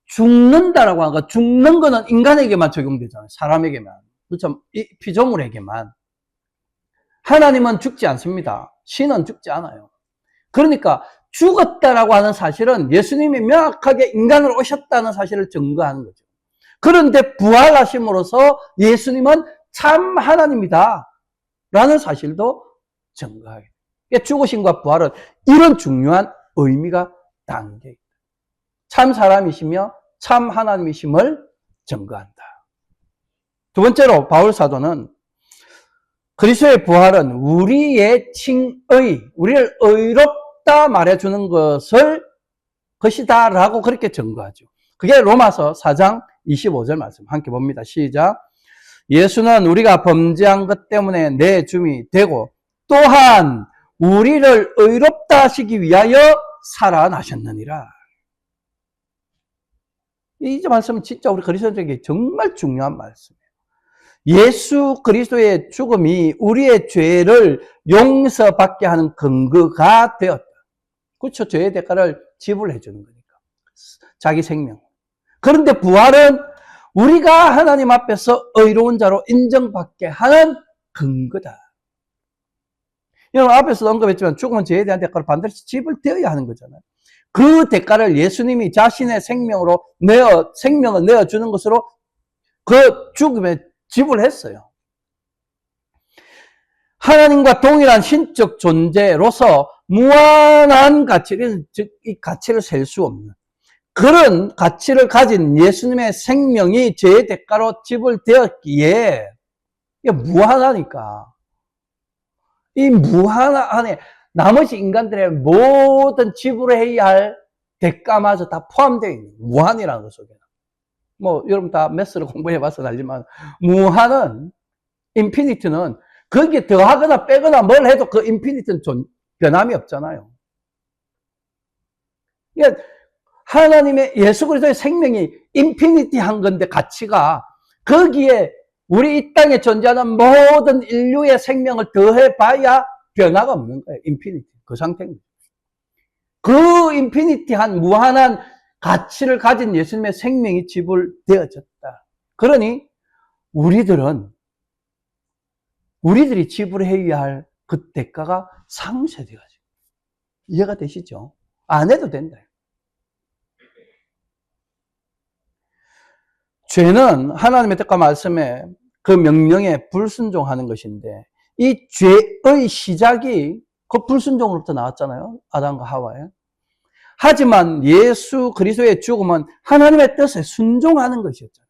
죽는다라고 하는 거, 죽는 거는 인간에게만 적용되잖아요. 사람에게만. 그렇죠? 이 피조물에게만. 하나님은 죽지 않습니다. 신은 죽지 않아요. 그러니까 죽었다라고 하는 사실은 예수님이 명확하게 인간으로 오셨다는 사실을 증거하는 거죠. 그런데 부활하심으로써 예수님은 참 하나님이다 라는 사실도 증거하게 돼요. 죽으심과 부활은 이런 중요한 의미가 담겨 있다. 참 사람이시며 참 하나님이심을 증거한다. 두 번째로 바울 사도는 그리스도의 부활은 우리의 칭의, 우리를 의롭다 말해주는 것이다 라고 그렇게 증거하죠. 그게 로마서 4장 25절 말씀 함께 봅니다. 시작. 예수는 우리가 범죄한 것 때문에 내 줌이 되고 또한 우리를 의롭다 하시기 위하여 살아나셨느니라. 이 말씀은 진짜 우리 그리스도인에게 정말 중요한 말씀이에요. 예수 그리스도의 죽음이 우리의 죄를 용서받게 하는 근거가 되었다. 그렇죠. 죄의 대가를 지불해 주는 거니까. 자기 생명. 그런데 부활은 우리가 하나님 앞에서 의로운 자로 인정받게 하는 근거다. 여러분 앞에서도 언급했지만 죽음은 죄에 대한 대가로 반드시 지불되어야 하는 거잖아요. 그 대가를 예수님이 자신의 생명을 내어주는 것으로 그 죽음에 지불했어요. 하나님과 동일한 신적 존재로서 무한한 가치를, 즉, 이 가치를 셀 수 없는 그런 가치를 가진 예수님의 생명이 죄의 대가로 지불되었기에 이게 무한하니까 이 무한 안에 나머지 인간들의 모든 지불해야 할 대가마저 다 포함되어 있는 무한이라는 것 속에 뭐 여러분 다 매스를 공부해봐서 알지만 무한은 인피니트는 거기에 더하거나 빼거나 뭘 해도 그 인피니트는 변함이 없잖아요. 그러니까 하나님의 예수 그리스도의 생명이 인피니티한 건데 가치가 거기에 우리 이 땅에 존재하는 모든 인류의 생명을 더해봐야 변화가 없는 거예요. 인피니티. 그 상태입니다. 그 인피니티한 무한한 가치를 가진 예수님의 생명이 지불되어졌다. 그러니 우리들이 지불해야 할 그 대가가 상쇄돼가지고 이해가 되시죠? 안 해도 된다. 죄는 하나님의 뜻과 말씀에 그 명령에 불순종하는 것인데 이 죄의 시작이 그 불순종으로부터 나왔잖아요. 아담과 하와에. 하지만 예수 그리스도의 죽음은 하나님의 뜻에 순종하는 것이었잖아요.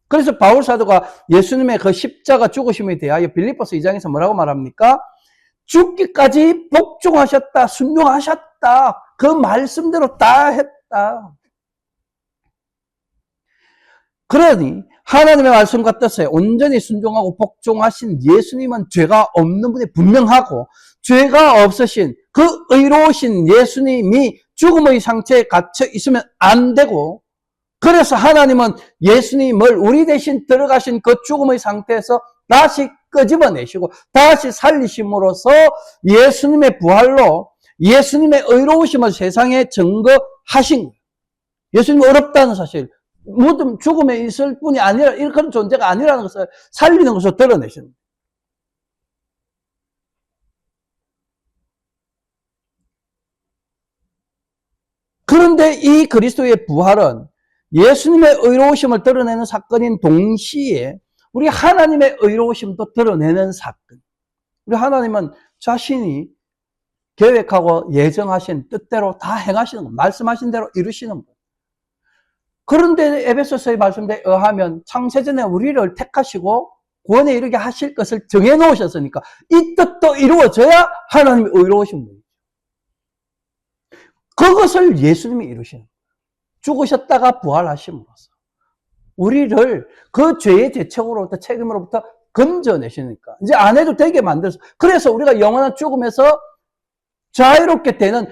그래서 바울 사도가 예수님의 그 십자가 죽으심에 대하여 빌립보서 2장에서 뭐라고 말합니까? 죽기까지 복종하셨다, 순종하셨다. 그 말씀대로 다 했다. 그러니 하나님의 말씀과 뜻에 온전히 순종하고 복종하신 예수님은 죄가 없는 분이 분명하고 죄가 없으신 그 의로우신 예수님이 죽음의 상태에 갇혀 있으면 안 되고 그래서 하나님은 예수님을 우리 대신 들어가신 그 죽음의 상태에서 다시 끄집어내시고 다시 살리심으로써 예수님의 부활로 예수님의 의로우심을 세상에 증거하신 거예요. 예수님이 어렵다는 사실, 무덤 죽음에 있을 뿐이 아니라 이런 존재가 아니라는 것을 살리는 것으로 드러내시는 거예요. 그런데 이 그리스도의 부활은 예수님의 의로우심을 드러내는 사건인 동시에 우리 하나님의 의로우심도 드러내는 사건. 우리 하나님은 자신이 계획하고 예정하신 뜻대로 다 행하시는 것, 말씀하신 대로 이루시는 것. 그런데 에베소서의 말씀대에 의하면 창세전에 우리를 택하시고 구원에 이르게 하실 것을 정해놓으셨으니까 이 뜻도 이루어져야 하나님의 의로우신 분이죠. 그것을 예수님이 이루시는 거예요. 죽으셨다가 부활하심으로써 우리를 그 죄의 대책으로부터 책임으로부터 건져내시니까 이제 안 해도 되게 만들어서 그래서 우리가 영원한 죽음에서 자유롭게 되는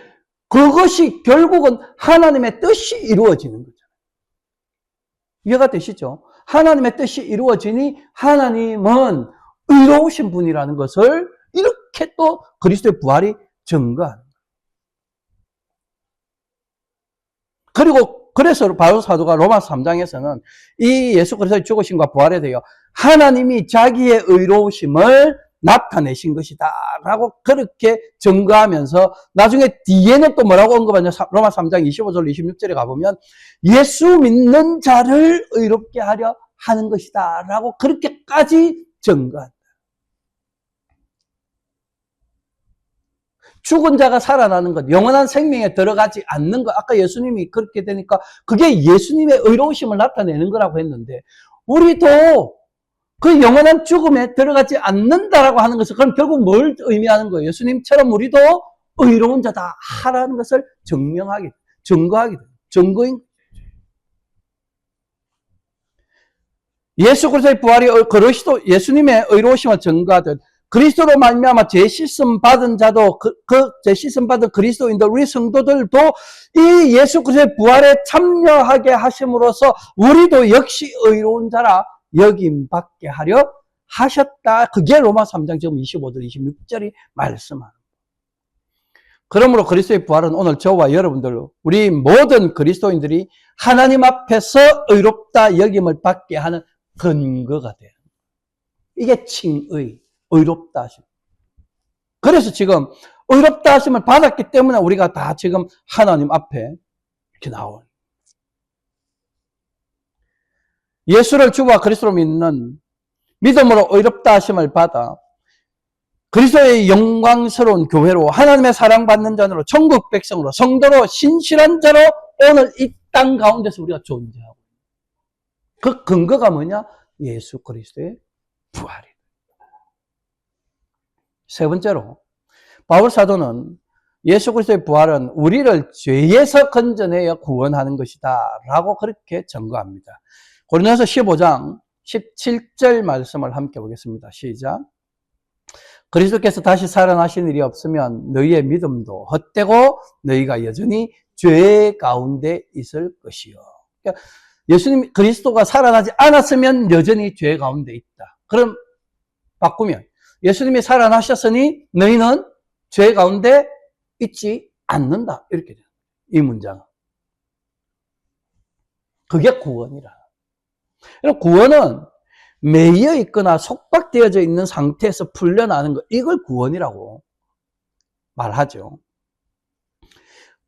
그것이 결국은 하나님의 뜻이 이루어지는 거죠. 이해가 되시죠? 하나님의 뜻이 이루어지니 하나님은 의로우신 분이라는 것을 이렇게 또 그리스도의 부활이 증거하는 거예요. 그리고 그래서 바울 사도가 로마서 3장에서는 이 예수 그리스도의 죽으심과 부활에 대하여 하나님이 자기의 의로우심을 나타내신 것이다 라고 그렇게 증거하면서 나중에 뒤에는 또 뭐라고 언급하냐. 로마 3장 25절 26절에 가보면 예수 믿는 자를 의롭게 하려 하는 것이다 라고 그렇게까지 증거한다. 죽은 자가 살아나는 것, 영원한 생명에 들어가지 않는 것, 아까 예수님이 그렇게 되니까 그게 예수님의 의로우심을 나타내는 거라고 했는데 우리도 그 영원한 죽음에 들어가지 않는다라고 하는 것은 그럼 결국 뭘 의미하는 거예요? 예수님처럼 우리도 의로운 자다 하라는 것을 증거하게 돼요. 증거인 예수 그리스도의 부활이 그리스도 예수님의 의로우심을 증거하듯 그리스도로 말미암아 죄 씻음 받은 자도 죄 씻음 받은 그리스도인들 우리 성도들도 이 예수 그리스도의 부활에 참여하게 하심으로써 우리도 역시 의로운 자라 여김받게 하려 하셨다. 그게 로마 3장 지금 25절 26절이 말씀하는 거예요. 그러므로 그리스도의 부활은 오늘 저와 여러분들, 우리 모든 그리스도인들이 하나님 앞에서 의롭다 여김을 받게 하는 근거가 돼요. 이게 칭의, 의롭다 하심. 그래서 지금 의롭다 하심을 받았기 때문에 우리가 다 지금 하나님 앞에 이렇게 나온. 예수를 주와 그리스도로 믿는 믿음으로 의롭다 하심을 받아 그리스도의 영광스러운 교회로 하나님의 사랑받는 자로 천국 백성으로 성도로 신실한 자로 오늘 이 땅 가운데서 우리가 존재하고 그 근거가 뭐냐? 예수 그리스도의 부활이다. 세 번째로 바울 사도는 예수 그리스도의 부활은 우리를 죄에서 건져내어 구원하는 것이다 라고 그렇게 증거합니다. 고린도서 15장 17절 말씀을 함께 보겠습니다. 시작. 그리스도께서 다시 살아나신 일이 없으면 너희의 믿음도 헛되고 너희가 여전히 죄 가운데 있을 것이요. 그러니까 예수님 그리스도가 살아나지 않았으면 여전히 죄 가운데 있다. 그럼 바꾸면 예수님이 살아나셨으니 너희는 죄 가운데 있지 않는다. 이렇게 돼요. 이 문장은. 그게 구원이라. 구원은 매여 있거나 속박되어져 있는 상태에서 풀려나는 것, 이걸 구원이라고 말하죠.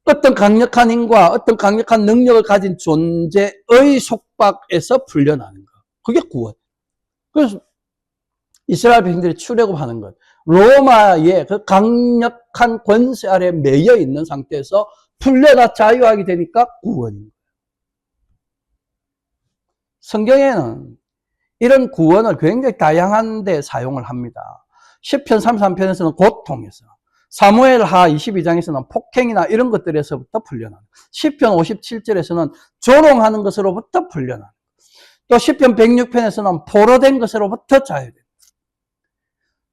어떤 강력한 힘과 어떤 강력한 능력을 가진 존재의 속박에서 풀려나는 것, 그게 구원. 그래서 이스라엘 백성들이 출애굽하는 것, 로마의 그 강력한 권세 아래 매여 있는 상태에서 풀려나 자유하게 되니까 구원입니다. 성경에는 이런 구원을 굉장히 다양한 데 사용을 합니다. 시편 33편에서는 고통에서, 사무엘하 22장에서는 폭행이나 이런 것들에서부터 풀려나는, 시편 57절에서는 조롱하는 것으로부터 풀려나는, 또 시편 106편에서는 포로된 것으로부터 자유된,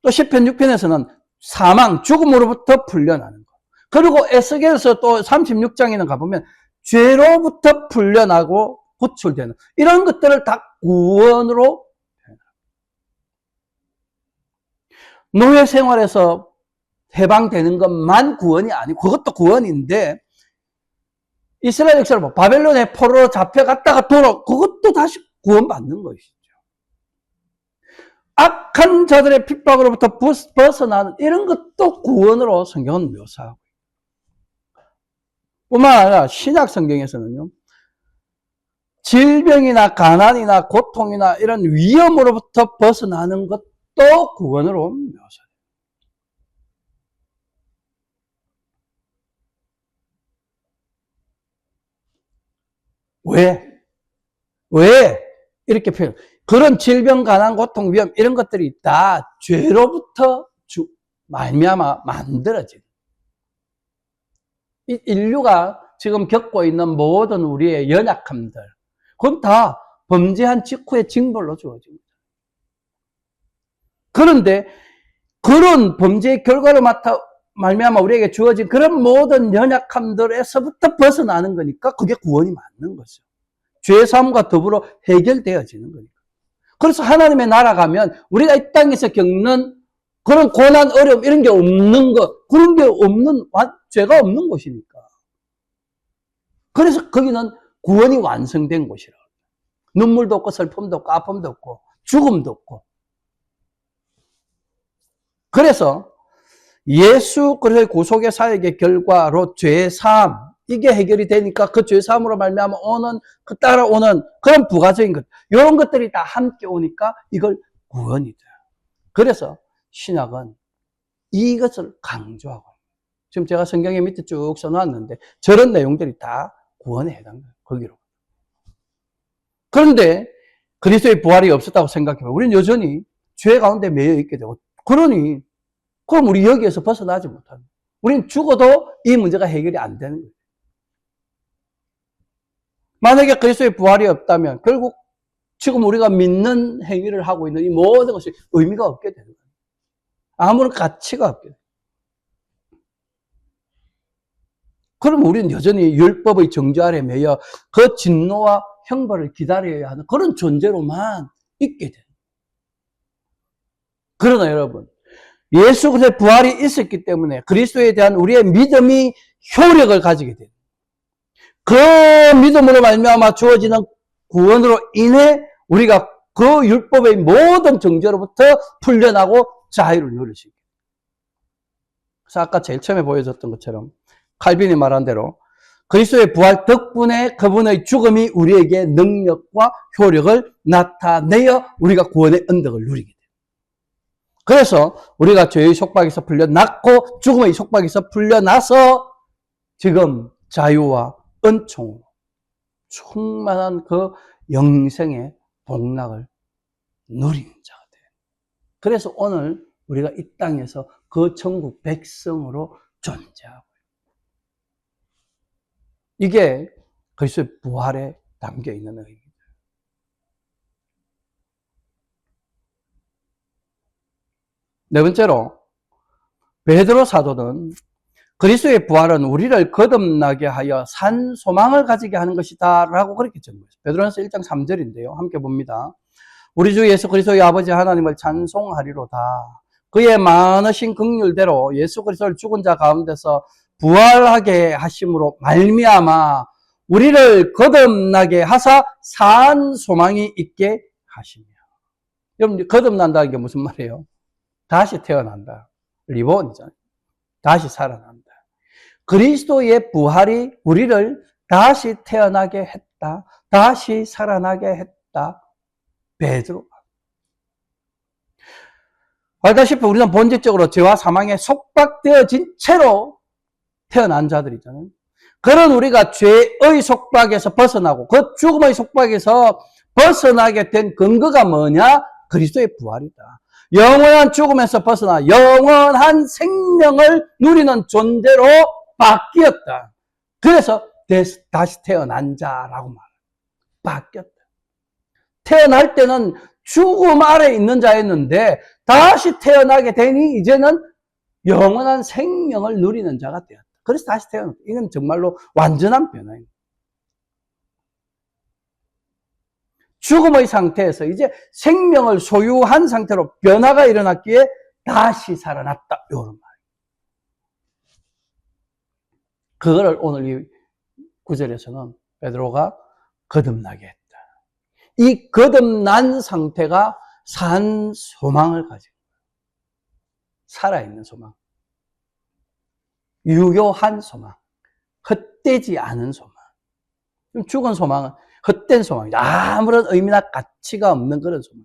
또 시편 6편에서는 사망, 죽음으로부터 풀려나는 것. 그리고 에스겔서 또 36장에는 가보면 죄로부터 풀려나고 구출되는 이런 것들을 다 구원으로, 노예 생활에서 해방되는 것만 구원이 아니고 그것도 구원인데, 이스라엘 백성을 바벨론의 포로로 잡혀갔다가 그것도 다시 구원받는 것이죠. 악한 자들의 핍박으로부터 벗어나는 이런 것도 구원으로 성경은 묘사하고, 뿐만 아니라 신약 성경에서는요, 질병이나 가난이나 고통이나 이런 위험으로부터 벗어나는 것도 구원으로 묘사해요. 왜? 이렇게 표현. 그런 질병, 가난, 고통, 위험 이런 것들이 다 죄로부터 말미암아 만들어진. 이 인류가 지금 겪고 있는 모든 우리의 연약함들, 그건 다 범죄한 직후의 징벌로 주어집니다. 그런데 그런 범죄의 결과를 말미암아 우리에게 주어진 그런 모든 연약함들에서부터 벗어나는 거니까 그게 구원이 맞는 거죠. 죄사함과 더불어 해결되어지는 거니까. 그래서 하나님의 나라 가면 우리가 이 땅에서 겪는 그런 고난, 어려움 이런 게 없는 것, 그런 게 없는, 죄가 없는 곳이니까. 그래서 거기는 구원이 완성된 곳이라. 눈물도 없고 슬픔도 없고 아픔도 없고 죽음도 없고. 그래서 예수 그리스도의 구속의 사역의 결과로 죄사함, 이게 해결이 되니까 그 죄사함으로 말미암아 오는, 그 따라오는 그런 부가적인 것, 이런 것들이 다 함께 오니까 이걸 구원이다. 그래서 신약은 이것을 강조하고, 지금 제가 성경에 밑에 쭉 써놨는데 저런 내용들이 다 구원에 해당돼요. 거기로. 그런데 그리스도의 부활이 없었다고 생각해보면 우리는 여전히 죄 가운데 매여 있게 되고, 그러니 그럼 우리 여기에서 벗어나지 못합니다. 우리는 죽어도 이 문제가 해결이 안 되는 거예요. 만약에 그리스도의 부활이 없다면 결국 지금 우리가 믿는 행위를 하고 있는 이 모든 것이 의미가 없게 되는 거예요. 아무런 가치가 없게 돼요. 그럼 우리는 여전히 율법의 정죄 아래 매여 그 진노와 형벌을 기다려야 하는 그런 존재로만 있게 돼요. 그러나 여러분, 예수 그리스도의 부활이 있었기 때문에 그리스도에 대한 우리의 믿음이 효력을 가지게 됩니다. 그 믿음으로 말미암아 주어지는 구원으로 인해 우리가 그 율법의 모든 정죄로부터 풀려나고 자유를 누릴 수 있게. 그래서 아까 제일 처음에 보여줬던 것처럼 칼빈이 말한 대로 그리스도의 부활 덕분에 그분의 죽음이 우리에게 능력과 효력을 나타내어 우리가 구원의 언덕을 누리게 돼요. 그래서 우리가 죄의 속박에서 풀려났고 죽음의 속박에서 풀려나서 지금 자유와 은총으로 충만한 그 영생의 복락을 누리는 자가 돼요. 그래서 오늘 우리가 이 땅에서 그 천국 백성으로 존재하고 이게 그리스도의 부활에 담겨 있는 의미입니다. 네 번째로 베드로 사도는 그리스도의 부활은 우리를 거듭나게 하여 산 소망을 가지게 하는 것이다 라고 그렇게 전거했어요. 베드로전서 1장 3절인데요. 함께 봅니다. 우리 주 예수 그리스도의 아버지 하나님을 찬송하리로다. 그의 많으신 긍휼대로 예수 그리스도를 죽은 자 가운데서 부활하게 하심으로 말미암아 우리를 거듭나게 하사 산 소망이 있게 하시며. 여러분, 거듭난다는 게 무슨 말이에요? 다시 태어난다. 리본이잖아요. 다시 살아난다. 그리스도의 부활이 우리를 다시 태어나게 했다. 다시 살아나게 했다. 베드로가. 알다시피 우리는 본질적으로 죄와 사망에 속박되어진 채로 태어난 자들이잖아요. 그런 우리가 죄의 속박에서 벗어나고 그 죽음의 속박에서 벗어나게 된 근거가 뭐냐? 그리스도의 부활이다. 영원한 죽음에서 벗어나 영원한 생명을 누리는 존재로 바뀌었다. 그래서 다시 태어난 자라고 말해요. 바뀌었다. 태어날 때는 죽음 아래 있는 자였는데 다시 태어나게 되니 이제는 영원한 생명을 누리는 자가 되었다. 그래서 다시 태어났다. 이건 정말로 완전한 변화입니다. 죽음의 상태에서 이제 생명을 소유한 상태로 변화가 일어났기에 다시 살아났다. 이런 말이에요. 그거를 오늘 이 구절에서는 베드로가 거듭나게 했다. 이 거듭난 상태가 산 소망을 가지고 살아있는 소망, 유효한 소망, 헛되지 않은 소망. 죽은 소망은 헛된 소망이다. 아무런 의미나 가치가 없는 그런 소망.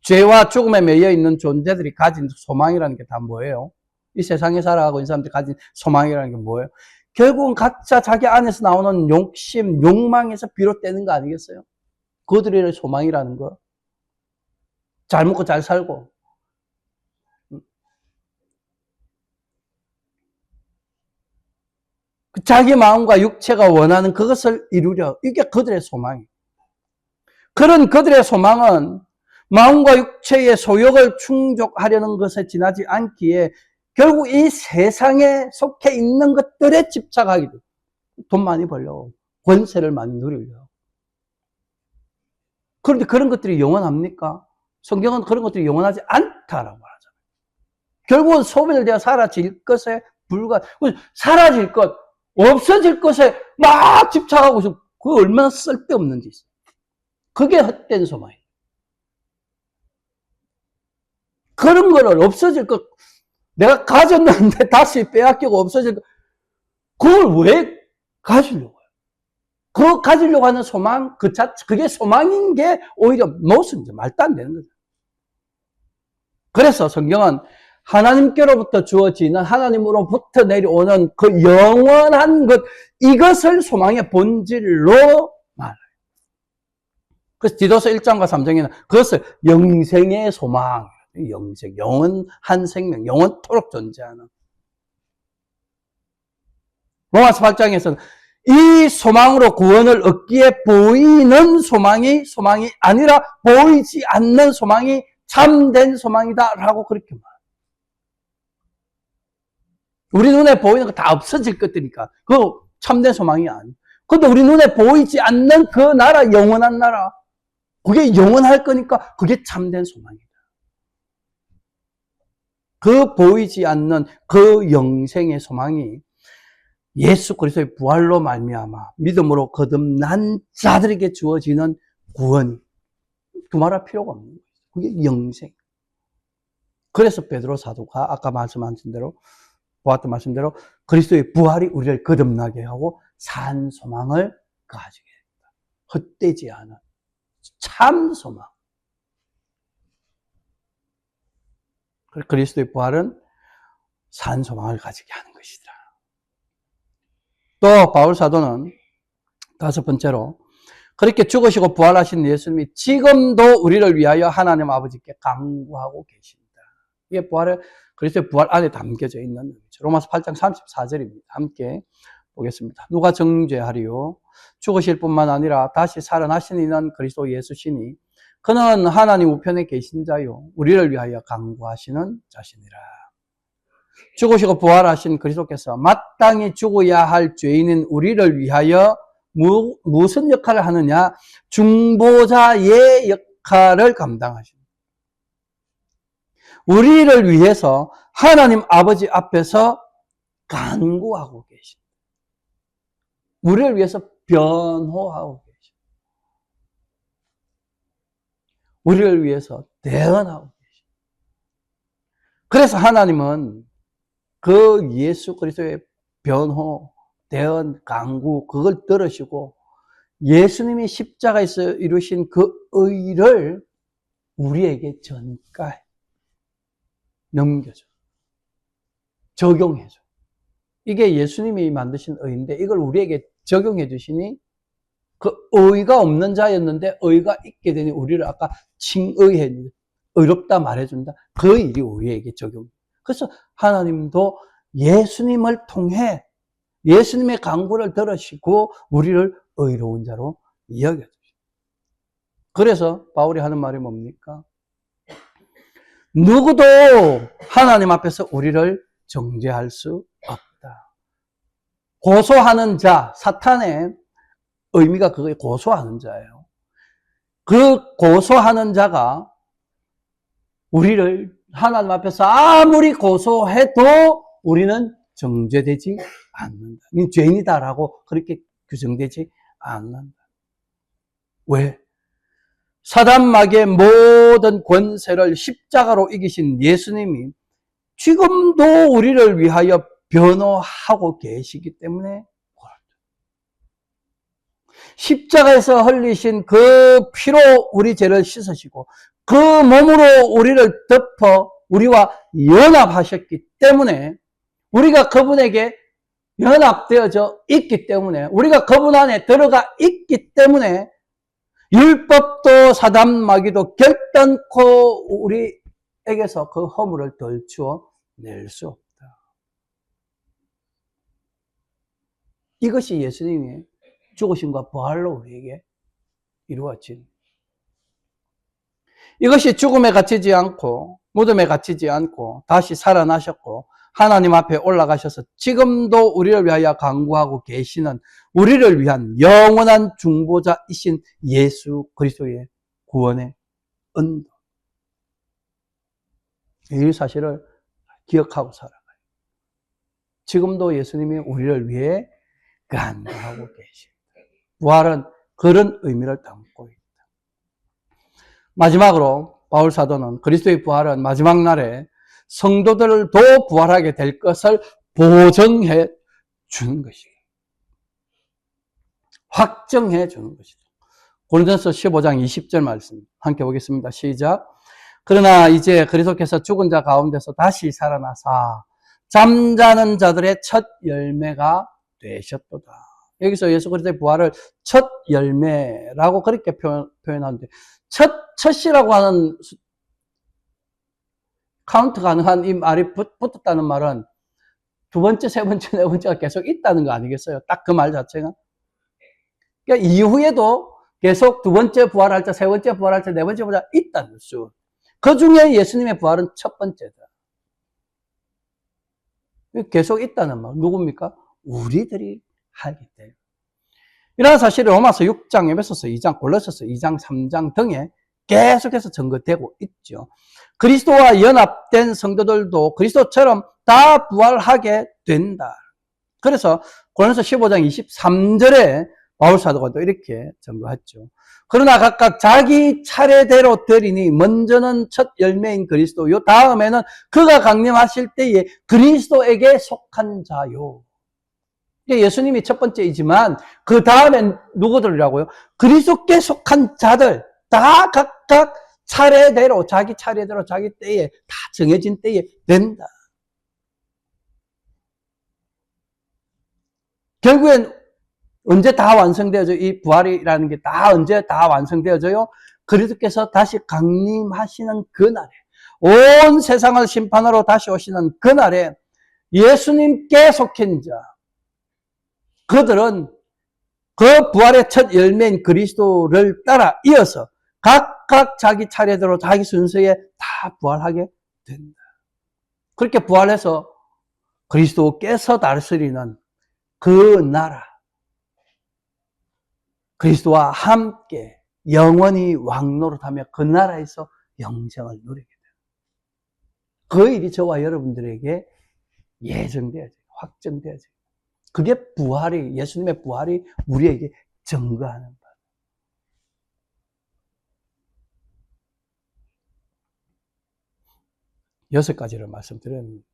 죄와 죽음에 매여 있는 존재들이 가진 소망이라는 게 다 뭐예요? 이 세상에 살아가고 있는 사람들이 가진 소망이라는 게 뭐예요? 결국은 각자 자기 안에서 나오는 욕심, 욕망에서 비롯되는 거 아니겠어요? 그들의 소망이라는 거. 잘 먹고 잘 살고. 자기 마음과 육체가 원하는 그것을 이루려. 이게 그들의 소망이에요. 그런 그들의 소망은 마음과 육체의 소욕을 충족하려는 것에 지나지 않기에 결국 이 세상에 속해 있는 것들에 집착하게 돼요. 돈 많이 벌려고, 권세를 많이 누리려고. 그런데 그런 것들이 영원합니까? 성경은 그런 것들이 영원하지 않다라고 말하잖아요. 결국은 소멸되어 사라질 것에 사라질 것, 없어질 것에 막 집착하고 있어. 그거 얼마나 쓸데없는 짓이에요. 그게 헛된 소망이에요. 그런 거를 없어질 것, 내가 가졌는데 다시 빼앗기고 없어질 것, 그걸 왜 가지려고 해요? 그거 가지려고 하는 소망, 그게 소망인 게 오히려 모순이죠. 말도 안 되는 거죠. 그래서 성경은 하나님께로부터 주어지는, 하나님으로부터 내려오는 그 영원한 것, 이것을 소망의 본질로 말해요. 그래서 디도서 1장과 3장에는 그것을 영생의 소망, 영생, 영원한 생명, 영원토록 존재하는. 로마서 8장에서는 이 소망으로 구원을 얻기에 보이는 소망이 아니라 보이지 않는 소망이 참된 소망이다라고 그렇게 말해요. 우리 눈에 보이는 거 다 없어질 것들이니까 그거 참된 소망이 아니에요. 그런데 우리 눈에 보이지 않는 그 나라, 영원한 나라, 그게 영원할 거니까 그게 참된 소망이다. 그 보이지 않는 그 영생의 소망이 예수 그리스도의 부활로 말미암아 믿음으로 거듭난 자들에게 주어지는 구원이 두말할 필요가 없는 거예요. 그게 영생. 그래서 베드로 사도가 아까 말씀하신 대로 보았던 말씀대로 그리스도의 부활이 우리를 거듭나게 하고 산 소망을 가지게 됩니다. 헛되지 않은 참 소망. 그리스도의 부활은 산 소망을 가지게 하는 것이다. 또 바울 사도는 다섯 번째로 그렇게 죽으시고 부활하신 예수님이 지금도 우리를 위하여 하나님 아버지께 간구하고 계십니다. 이게 그리스도의 부활 안에 담겨져 있는 의미죠. 로마서 8장 34절입니다. 함께 보겠습니다. 누가 정죄하리요? 죽으실 뿐만 아니라 다시 살아나신 이는 그리스도 예수시니 그는 하나님 우편에 계신 자요 우리를 위하여 간구하시는 자시니라. 죽으시고 부활하신 그리스도께서 마땅히 죽어야 할 죄인인 우리를 위하여 무슨 역할을 하느냐? 중보자의 역할을 감당하십니다. 우리를 위해서 하나님 아버지 앞에서 간구하고 계십니다. 우리를 위해서 변호하고 계십니다. 우리를 위해서 대언하고 계십니다. 그래서 하나님은 그 예수 그리스도의 변호, 대언, 간구 그걸 들으시고 예수님이 십자가에서 이루신 그 의를 우리에게 전가해 넘겨줘. 적용해줘. 이게 예수님이 만드신 의인데 이걸 우리에게 적용해 주시니 그 의가 없는 자였는데 의가 있게 되니 우리를 아까 칭의해 의롭다 말해준다. 그 일이 우리에게 적용. 그래서 하나님도 예수님을 통해 예수님의 간구를 들으시고 우리를 의로운 자로 여겨주십니다. 그래서 바울이 하는 말이 뭡니까? 누구도 하나님 앞에서 우리를 정죄할 수 없다. 고소하는 자, 사탄의 의미가 그게 고소하는 자예요. 그 고소하는 자가 우리를 하나님 앞에서 아무리 고소해도 우리는 정죄되지 않는다. 죄인이다라고 그렇게 규정되지 않는다. 왜? 사단 마귀의 모든 권세를 십자가로 이기신 예수님이 지금도 우리를 위하여 변호하고 계시기 때문에 십자가에서 흘리신 그 피로 우리 죄를 씻으시고 그 몸으로 우리를 덮어 우리와 연합하셨기 때문에 우리가 그분에게 연합되어져 있기 때문에 우리가 그분 안에 들어가 있기 때문에 율법도 사단 마귀도 결단코 우리에게서 그 허물을 덜추어 낼 수 없다. 이것이 예수님의 죽으심과 부활로 우리에게 이루어진 이것이 죽음에 갇히지 않고 무덤에 갇히지 않고 다시 살아나셨고 하나님 앞에 올라가셔서 지금도 우리를 위하여 간구하고 계시는 우리를 위한 영원한 중보자이신 예수 그리스도의 구원의 은도. 이 사실을 기억하고 살아가요. 지금도 예수님이 우리를 위해 간구하고 계십니다. 부활은 그런 의미를 담고 있다. 마지막으로 바울 사도는 그리스도의 부활은 마지막 날에 성도들도 부활하게 될 것을 보증해 주는 것이다. 확정해 주는 것이다. 고린도서 15장 20절 말씀 함께 보겠습니다. 시작. 그러나 이제 그리스도께서 죽은 자 가운데서 다시 살아나사 잠자는 자들의 첫 열매가 되셨도다. 여기서 예수 그리스도의 부활을 첫 열매라고 그렇게 표현하는데 첫이라고 하는 카운트 가능한 이 말이 붙었다는 말은 두 번째, 세 번째, 네 번째가 계속 있다는 거 아니겠어요? 딱 그 말 자체가. 그러니까 이후에도 계속 두 번째 부활할 때, 세 번째 부활할 때, 네 번째 부활할 때 있다는 수. 그 중에 예수님의 부활은 첫 번째다. 계속 있다는 말. 누굽니까? 우리들이 하기 때문에. 이러한 사실을 로마서 6장, 에베소서 2장, 골로새서 2장, 3장 등에 계속해서 증거되고 있죠. 그리스도와 연합된 성도들도 그리스도처럼 다 부활하게 된다. 그래서 고린도서 15장 23절에 바울 사도가 또 이렇게 증거했죠. 그러나 각각 자기 차례대로 드리니 먼저는 첫 열매인 그리스도요, 다음에는 그가 강림하실 때에 그리스도에게 속한 자요. 예수님이 첫 번째이지만 그 다음엔 누구들이라고요? 그리스도께 속한 자들 다 각각 차례대로 자기 차례대로 자기 때에 다 정해진 때에 된다. 결국엔 언제 다 완성되어져요? 이 부활이라는 게 다 언제 다 완성되어져요? 그리스도께서 다시 강림하시는 그날에, 온 세상을 심판하러 다시 오시는 그날에 예수님께 속한 자, 그들은 그 부활의 첫 열매인 그리스도를 따라 이어서 각각 자기 차례대로 자기 순서에 다 부활하게 된다. 그렇게 부활해서 그리스도께서 다스리는 그 나라, 그리스도와 함께 영원히 왕노릇하며 그 나라에서 영생을 누리게 됩니다. 그 일이 저와 여러분들에게 예정되어져요. 확정되어져요. 그게 부활이, 예수님의 부활이 우리에게 증거하는 바. 여섯 가지를 말씀드렸는데,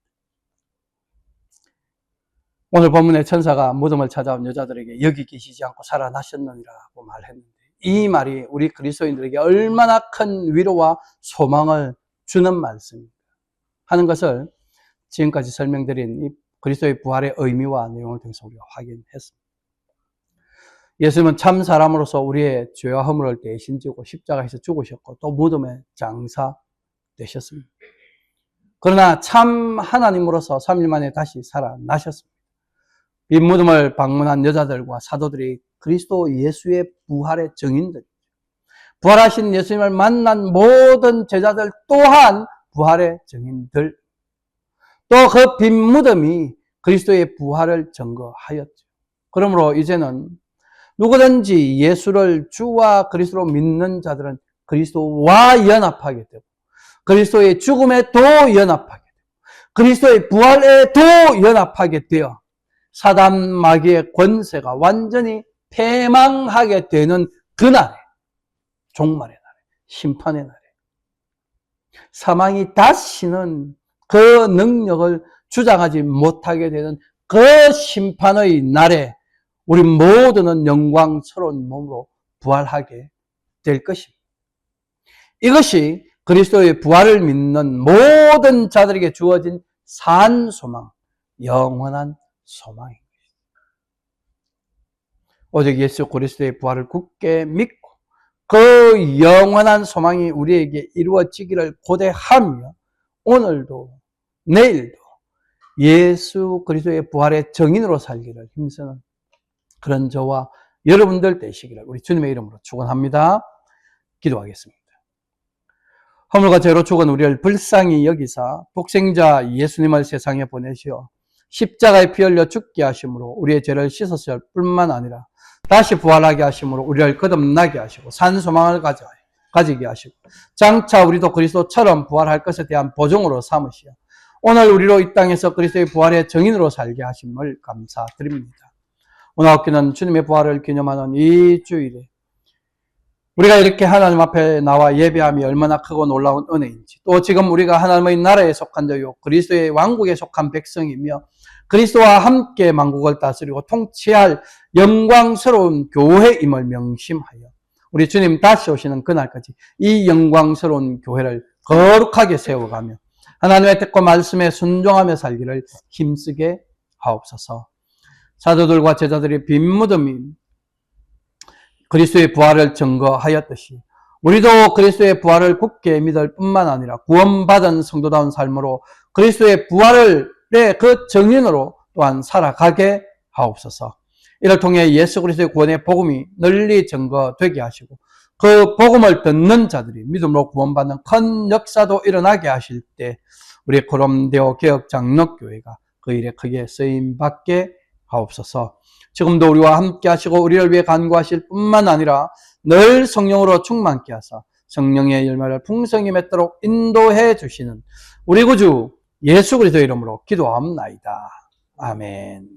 오늘 본문의 천사가 무덤을 찾아온 여자들에게 여기 계시지 않고 살아나셨느니라고 말했는데, 이 말이 우리 그리스도인들에게 얼마나 큰 위로와 소망을 주는 말씀입니다. 하는 것을 지금까지 설명드린 이 그리스도의 부활의 의미와 내용을 통해서 우리가 확인했습니다. 예수님은 참 사람으로서 우리의 죄와 허물을 대신 지고 십자가에서 죽으셨고 또 무덤에 장사되셨습니다. 그러나 참 하나님으로서 3일 만에 다시 살아나셨습니다. 이 무덤을 방문한 여자들과 사도들이 그리스도 예수의 부활의 증인들, 부활하신 예수님을 만난 모든 제자들 또한 부활의 증인들, 또 그 빈 무덤이 그리스도의 부활을 증거하였죠. 그러므로 이제는 누구든지 예수를 주와 그리스도로 믿는 자들은 그리스도와 연합하게 되고 그리스도의 죽음에도 연합하게 되고 그리스도의 부활에도 연합하게 되어 사단 마귀의 권세가 완전히 패망하게 되는 그날에, 종말의 날에, 심판의 날에 사망이 다시는 그 능력을 주장하지 못하게 되는 그 심판의 날에 우리 모두는 영광스러운 몸으로 부활하게 될 것입니다. 이것이 그리스도의 부활을 믿는 모든 자들에게 주어진 산 소망, 영원한 소망입니다. 오직 예수 그리스도의 부활을 굳게 믿고 그 영원한 소망이 우리에게 이루어지기를 고대하며 오늘도 내일도 예수 그리스도의 부활의 증인으로 살기를 힘쓰는 그런 저와 여러분들 되시기를 우리 주님의 이름으로 축원합니다. 기도하겠습니다. 허물과 죄로 죽은 우리를 불쌍히 여기사 독생자 예수님을 세상에 보내시어 십자가에 피 흘려 죽게 하심으로 우리의 죄를 씻었을 뿐만 아니라 다시 부활하게 하심으로 우리를 거듭나게 하시고 산 소망을 가지게 하시고 장차 우리도 그리스도처럼 부활할 것에 대한 보증으로 삼으시어 오늘 우리로 이 땅에서 그리스도의 부활의 증인으로 살게 하심을 감사드립니다. 오늘 학기는 주님의 부활을 기념하는 이 주일에 우리가 이렇게 하나님 앞에 나와 예배함이 얼마나 크고 놀라운 은혜인지, 또 지금 우리가 하나님의 나라에 속한 자요 그리스도의 왕국에 속한 백성이며 그리스도와 함께 만국을 다스리고 통치할 영광스러운 교회임을 명심하여 우리 주님 다시 오시는 그날까지 이 영광스러운 교회를 거룩하게 세워가며 하나님의 뜻과 말씀에 순종하며 살기를 힘쓰게 하옵소서. 사도들과 제자들이 빈 무덤이 그리스도의 부활을 증거하였듯이 우리도 그리스도의 부활을 굳게 믿을 뿐만 아니라 구원받은 성도다운 삶으로 그리스도의 부활의 그 증인으로 또한 살아가게 하옵소서. 이를 통해 예수 그리스도의 구원의 복음이 널리 증거되게 하시고 그 복음을 듣는 자들이 믿음으로 구원받는 큰 역사도 일어나게 하실 때 우리 고롬데오 개혁장로교회가 그 일에 크게 쓰임받게 하옵소서. 지금도 우리와 함께 하시고 우리를 위해 간구하실 뿐만 아니라 늘 성령으로 충만케 하사 성령의 열매를 풍성히 맺도록 인도해 주시는 우리 구주 예수 그리스도의 이름으로 기도하옵나이다. 아멘.